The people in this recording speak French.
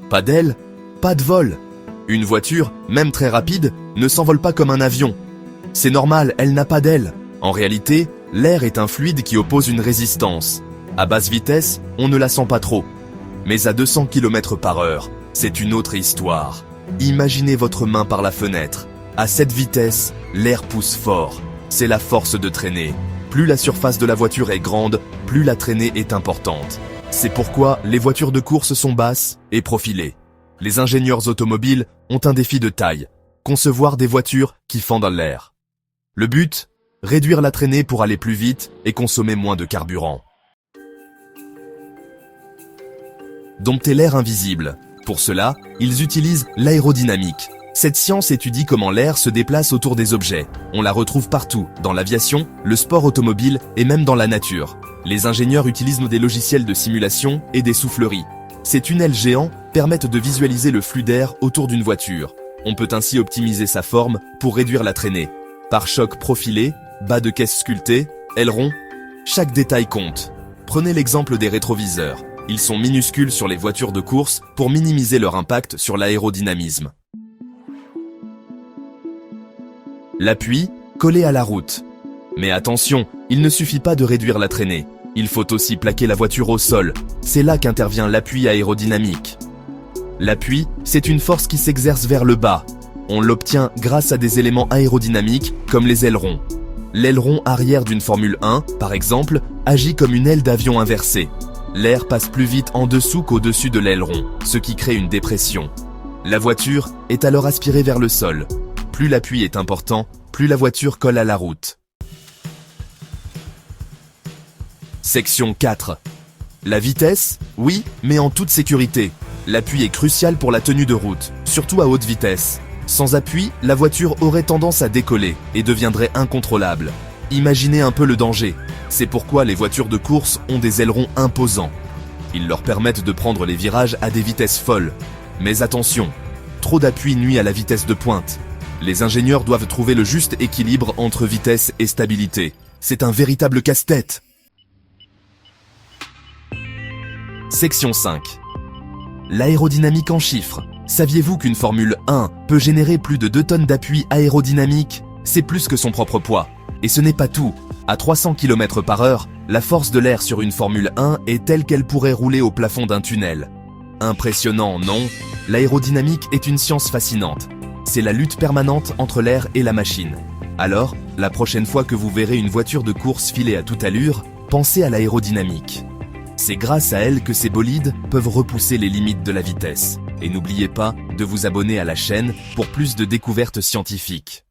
Pas d'aile, pas de vol. Une voiture, même très rapide, ne s'envole pas comme un avion. C'est normal, elle n'a pas d'aile. En réalité, l'air est un fluide qui oppose une résistance. À basse vitesse, on ne la sent pas trop. Mais à 200 km/h, c'est une autre histoire. Imaginez votre main par la fenêtre. À cette vitesse, l'air pousse fort. C'est la force de traîner. Plus la surface de la voiture est grande, plus la traînée est importante. C'est pourquoi les voitures de course sont basses et profilées. Les ingénieurs automobiles ont un défi de taille, concevoir des voitures qui fendent l'air. Le but, réduire la traînée pour aller plus vite et consommer moins de carburant. Dompter l'air invisible. Pour cela, ils utilisent l'aérodynamique. Cette science étudie comment l'air se déplace autour des objets. On la retrouve partout, dans l'aviation, le sport automobile et même dans la nature. Les ingénieurs utilisent des logiciels de simulation et des souffleries. Ces tunnels géants permettent de visualiser le flux d'air autour d'une voiture. On peut ainsi optimiser sa forme pour réduire la traînée. Pare-chocs profilés, bas de caisse sculptés, ailerons, chaque détail compte. Prenez l'exemple des rétroviseurs. Ils sont minuscules sur les voitures de course pour minimiser leur impact sur l'aérodynamisme. L'appui, collé à la route. Mais attention, il ne suffit pas de réduire la traînée. Il faut aussi plaquer la voiture au sol. C'est là qu'intervient l'appui aérodynamique. L'appui, c'est une force qui s'exerce vers le bas. On l'obtient grâce à des éléments aérodynamiques comme les ailerons. L'aileron arrière d'une Formule 1, par exemple, agit comme une aile d'avion inversée. L'air passe plus vite en dessous qu'au-dessus de l'aileron, ce qui crée une dépression. La voiture est alors aspirée vers le sol. Plus l'appui est important, plus la voiture colle à la route. Section 4. La vitesse, oui, mais en toute sécurité. L'appui est crucial pour la tenue de route, surtout à haute vitesse. Sans appui, la voiture aurait tendance à décoller et deviendrait incontrôlable. Imaginez un peu le danger. C'est pourquoi les voitures de course ont des ailerons imposants. Ils leur permettent de prendre les virages à des vitesses folles. Mais attention, trop d'appui nuit à la vitesse de pointe. Les ingénieurs doivent trouver le juste équilibre entre vitesse et stabilité. C'est un véritable casse-tête. Section 5. L'aérodynamique en chiffres. Saviez-vous qu'une Formule 1 peut générer plus de 2 tonnes d'appui aérodynamique? C'est plus que son propre poids. Et ce n'est pas tout. À 300 km/h, la force de l'air sur une Formule 1 est telle qu'elle pourrait rouler au plafond d'un tunnel. Impressionnant, non? L'aérodynamique est une science fascinante. C'est la lutte permanente entre l'air et la machine. Alors, la prochaine fois que vous verrez une voiture de course filer à toute allure, pensez à l'aérodynamique. C'est grâce à elle que ces bolides peuvent repousser les limites de la vitesse. Et n'oubliez pas de vous abonner à la chaîne pour plus de découvertes scientifiques.